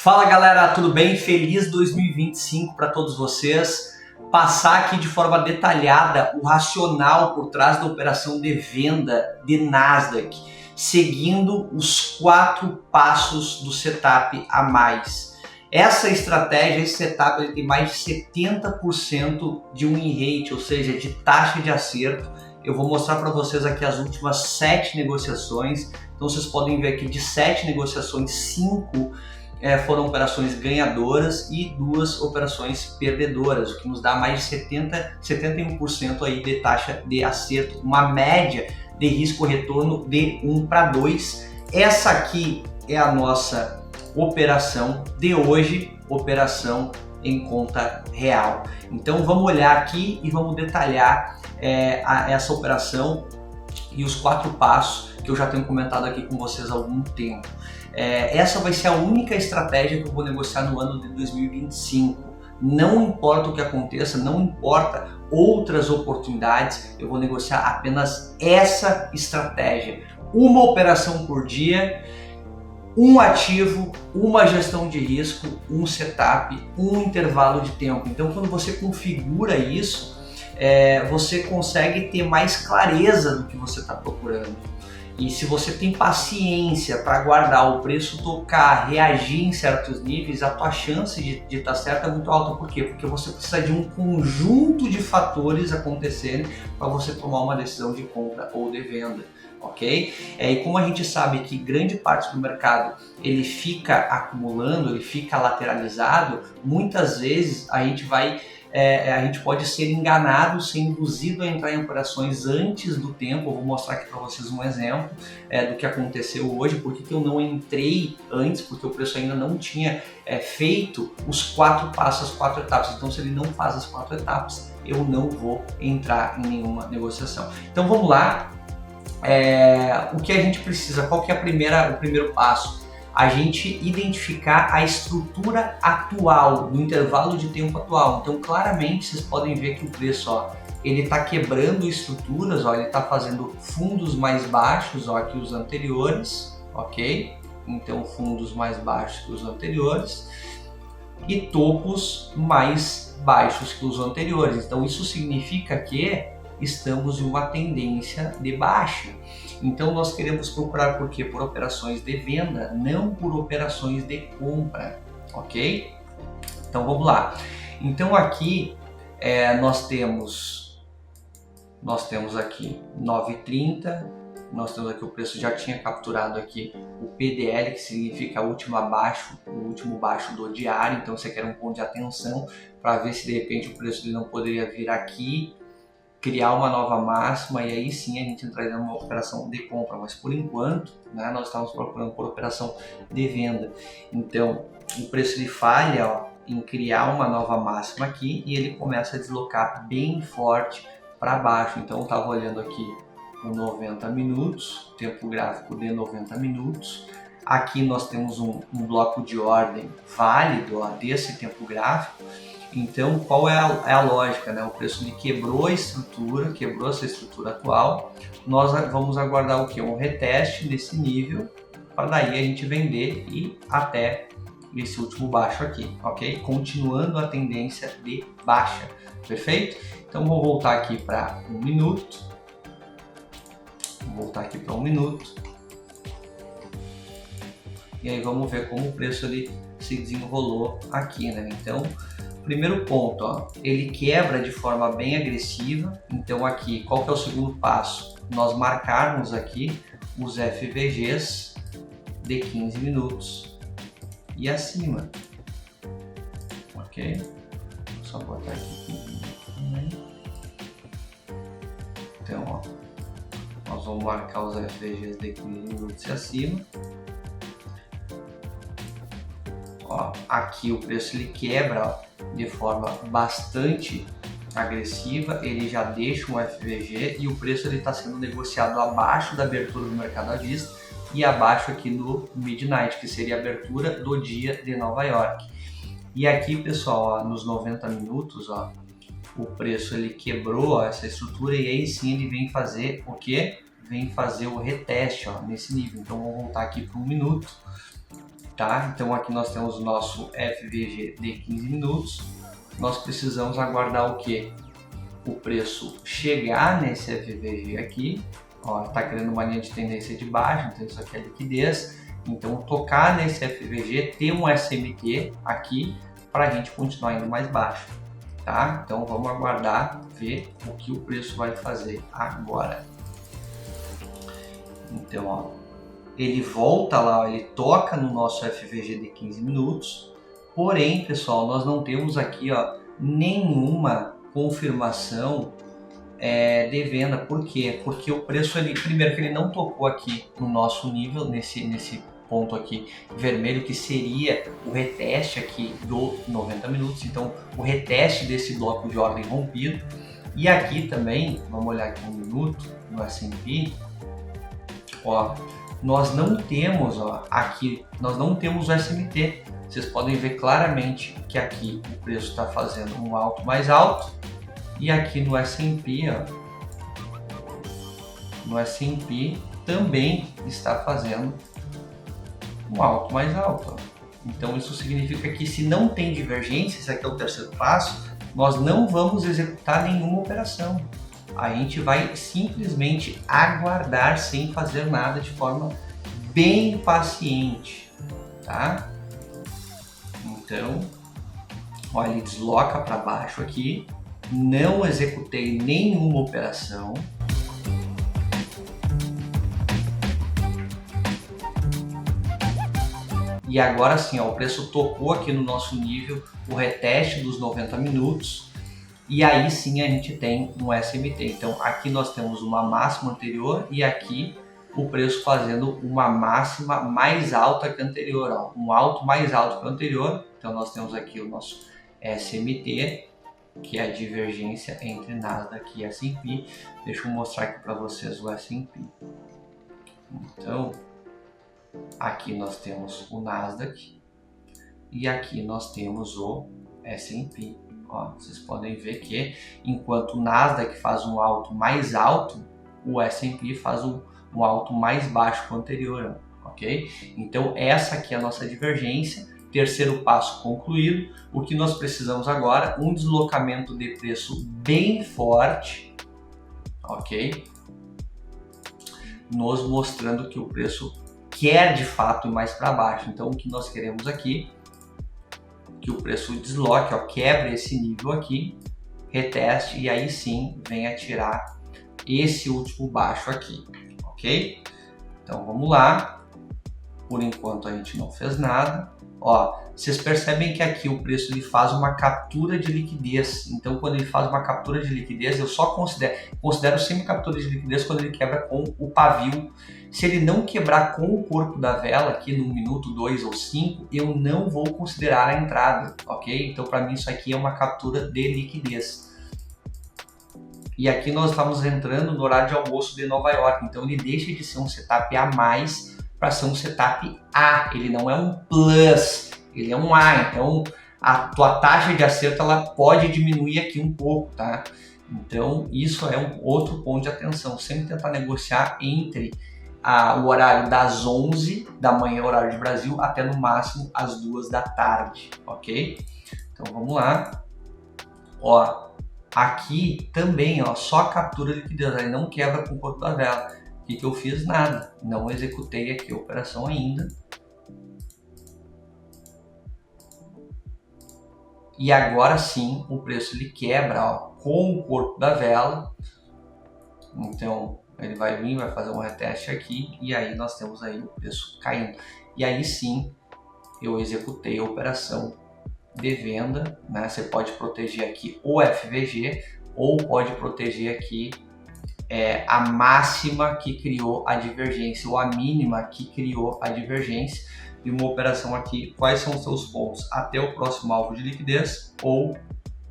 Fala galera, tudo bem? Feliz 2025 para todos vocês. Passar aqui de forma detalhada o racional por trás da operação de venda de Nasdaq, seguindo os 4 passos do setup a mais. Essa estratégia, esse setup, ele tem mais de 70% de win rate, ou seja, de taxa de acerto. Eu vou mostrar para vocês aqui as últimas 7 negociações. Então vocês podem ver aqui de 7 negociações, 5 foram operações ganhadoras e 2 operações perdedoras, o que nos dá mais de 71% aí de taxa de acerto, uma média de risco-retorno de 1:2. Essa aqui é a nossa operação de hoje, operação em conta real. Então vamos olhar aqui e vamos detalhar essa operação e os 4 passos que eu já tenho comentado aqui com vocês há algum tempo. Essa vai ser a única estratégia que eu vou negociar no ano de 2025. Não importa o que aconteça, não importa outras oportunidades, eu vou negociar apenas essa estratégia. Uma operação por dia, um ativo, uma gestão de risco, um setup, um intervalo de tempo. Então quando você configura isso, você consegue ter mais clareza do que você está procurando. E se você tem paciência para aguardar o preço tocar, reagir em certos níveis, a tua chance de estar certo é muito alta. Por quê? Porque você precisa de um conjunto de fatores acontecerem para você tomar uma decisão de compra ou de venda, ok? E como a gente sabe que grande parte do mercado ele fica acumulando, ele fica lateralizado, muitas vezes a gente pode ser enganado, ser induzido a entrar em operações antes do tempo. Eu vou mostrar aqui para vocês um exemplo do que aconteceu hoje, porque eu não entrei antes, porque o preço ainda não tinha feito os 4 passos, as 4 etapas. Então se ele não faz as 4 etapas, eu não vou entrar em nenhuma negociação. Então vamos lá, o que a gente precisa, qual que é o primeiro passo? A gente identificar a estrutura atual, no intervalo de tempo atual. Então claramente vocês podem ver que o preço, ele está quebrando estruturas, ele está fazendo fundos mais baixos que os anteriores, ok? Então fundos mais baixos que os anteriores e topos mais baixos que os anteriores. Então isso significa que estamos em uma tendência de baixa. Então nós queremos procurar por quê? Por operações de venda, não por operações de compra, ok? Então vamos lá. Então aqui nós temos aqui 9,30, nós temos aqui o preço já tinha capturado aqui o PDL, que significa o último baixo do diário. Então você quer um ponto de atenção para ver se de repente o preço ele não poderia vir aqui, criar uma nova máxima e aí sim a gente entraria numa operação de compra, mas por enquanto nós estamos procurando por operação de venda. Então o preço ele falha em criar uma nova máxima aqui e ele começa a deslocar bem forte para baixo. Então eu estava olhando aqui o 90 minutos, tempo gráfico de 90 minutos. Aqui nós temos um bloco de ordem válido desse tempo gráfico. Então, qual é a lógica? O preço ele quebrou essa estrutura atual. Nós vamos aguardar o quê? Um reteste desse nível, para daí a gente vender e até esse último baixo aqui, ok? Continuando a tendência de baixa, perfeito? Então, vou voltar aqui para 1 minuto. E aí vamos ver como o preço ele se desenrolou aqui, Então, primeiro ponto, ele quebra de forma bem agressiva. Então aqui, qual que é o segundo passo? Nós marcarmos aqui os FVGs de 15 minutos e acima, ok? Vou só botar aqui 15 minutos. Então, nós vamos marcar os FVGs de 15 minutos e acima. Aqui o preço ele quebra de forma bastante agressiva, ele já deixa um FVG e o preço ele está sendo negociado abaixo da abertura do mercado à vista e abaixo aqui no midnight, que seria a abertura do dia de Nova York. E aqui, pessoal, nos 90 minutos, o preço ele quebrou essa estrutura e aí sim ele vem fazer o quê? Vem fazer o reteste nesse nível. Então vamos voltar aqui para 1 minuto. tá? Então aqui nós temos o nosso FVG de 15 minutos. Nós precisamos aguardar o quê? O preço chegar nesse FVG aqui, ó, tá criando uma linha de tendência de baixa, então isso aqui é liquidez. Então tocar nesse FVG, ter um SMT aqui para a gente continuar indo mais baixo, tá? Então vamos aguardar, ver o que o preço vai fazer agora. Então, ó, ele volta lá, ó, ele toca no nosso FVG de 15 minutos, porém, pessoal, nós não temos aqui, ó, nenhuma confirmação de venda. Por quê? Porque o preço, primeiro que ele não tocou aqui no nosso nível, nesse ponto aqui vermelho, que seria o reteste aqui do 90 minutos, então o reteste desse bloco de ordem rompido. E aqui também, vamos olhar aqui um minuto no S&P, ó, nós não temos, ó, aqui nós não temos o SMT. Vocês podem ver claramente que aqui o preço está fazendo um alto mais alto, e aqui no S&P, ó, no S&P também está fazendo um alto mais alto. Então isso significa que se não tem divergência, esse aqui é o terceiro passo, nós não vamos executar nenhuma operação. A gente vai simplesmente aguardar sem fazer nada, de forma bem paciente, tá? Então, olha, ele desloca para baixo aqui, não executei nenhuma operação. E agora sim, ó, o preço tocou aqui no nosso nível, o reteste dos 90 minutos, e aí sim a gente tem um SMT. Então aqui nós temos uma máxima anterior e aqui o preço fazendo uma máxima mais alta que a anterior, ó, um alto mais alto que o anterior. Então nós temos aqui o nosso SMT, que é a divergência entre Nasdaq e S&P. Deixa eu mostrar aqui para vocês o S&P. Então aqui nós temos o Nasdaq e aqui nós temos o S&P. Ó, vocês podem ver que enquanto o Nasdaq faz um alto mais alto, o S&P faz um alto mais baixo que o anterior, ok? Então essa aqui é a nossa divergência. Terceiro passo concluído. O que nós precisamos agora? Um deslocamento de preço bem forte, ok? Nos mostrando que o preço quer de fato ir mais para baixo. Então o que nós queremos aqui, que o preço desloque, ó, quebre esse nível aqui, reteste e aí sim venha tirar esse último baixo aqui, ok? Então vamos lá. Por enquanto a gente não fez nada. Ó, vocês percebem que aqui o preço ele faz uma captura de liquidez. Então quando ele faz uma captura de liquidez, eu só considero sempre captura de liquidez quando ele quebra com o pavio. Se ele não quebrar com o corpo da vela aqui no minuto, 2 ou 5, eu não vou considerar a entrada, ok? Então para mim isso aqui é uma captura de liquidez. E aqui nós estamos entrando no horário de almoço de Nova York, então ele deixa de ser um setup A+, para ser um setup A, ele não é um plus, ele é um A, então a tua taxa de acerto ela pode diminuir aqui um pouco, tá? Então isso é um outro ponto de atenção, sempre tentar negociar entre o horário das 11 da manhã, horário de Brasil, até no máximo as 2 da tarde, ok? Então vamos lá, ó, aqui também, ó, só captura de liquidez, ele não quebra com o corpo da vela. O que eu fiz? Nada, não executei aqui a operação ainda. E agora sim o preço ele quebra, ó, com o corpo da vela. Então ele vai vir, vai fazer um reteste aqui e aí nós temos aí o preço caindo. E aí sim eu executei a operação de venda, né? Você pode proteger aqui o FVG ou pode proteger aqui a máxima que criou a divergência ou a mínima que criou a divergência de uma operação aqui. Quais são os seus pontos? Até o próximo alvo de liquidez ou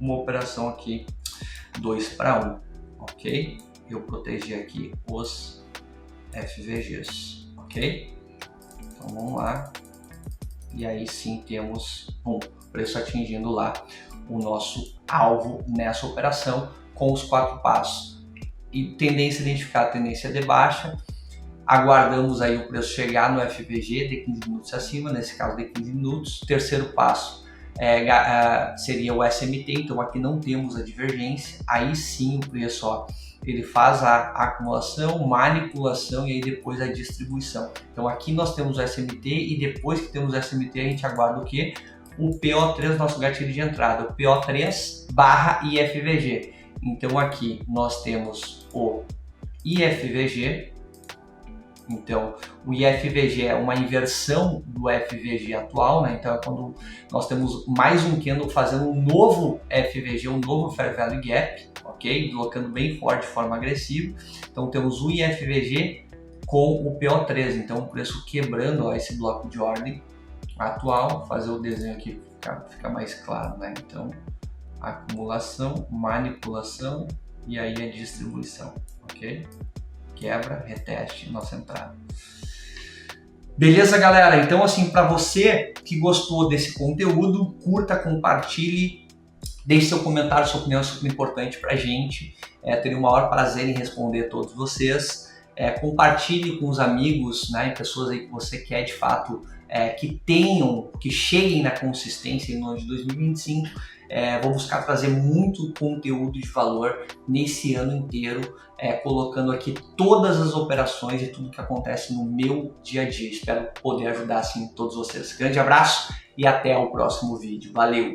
uma operação aqui 2 para 1, ok? Eu protegi aqui os FVGs, ok? Então vamos lá. E aí sim temos o preço atingindo lá o nosso alvo nessa operação com os 4 passos. E tendência identificada, tendência de baixa. Aguardamos aí o preço chegar no FVG de 15 minutos acima, nesse caso de 15 minutos. Terceiro passo seria o SMT, então aqui não temos a divergência. Aí sim o preço, ó, ele faz a acumulação, manipulação e aí depois a distribuição. Então aqui nós temos o SMT e depois que temos o SMT a gente aguarda o quê? O PO3, nosso gatilho de entrada, o PO3 barra IFVG. Então aqui nós temos o IFVG. Então, o IFVG é uma inversão do FVG atual, né? Então, é quando nós temos mais um candle fazendo um novo FVG, um novo Fair Value Gap, ok? Colocando bem forte de forma agressiva. Então, temos o IFVG com o PO3. Então, o preço quebrando, ó, esse bloco de ordem atual. Fazer o desenho aqui fica mais claro, né? Então, acumulação, manipulação e aí a distribuição, ok? Quebra, reteste, nossa entrada. Beleza, galera? Então, assim, para você que gostou desse conteúdo, curta, compartilhe, deixe seu comentário, sua opinião é super importante pra gente. Teria o maior prazer em responder a todos vocês. Compartilhe com os amigos, né, e pessoas aí que você quer de fato que cheguem na consistência no ano de 2025. Vou buscar trazer muito conteúdo de valor nesse ano inteiro, colocando aqui todas as operações e tudo que acontece no meu dia a dia. Espero poder ajudar assim todos vocês. Grande abraço e até o próximo vídeo. Valeu!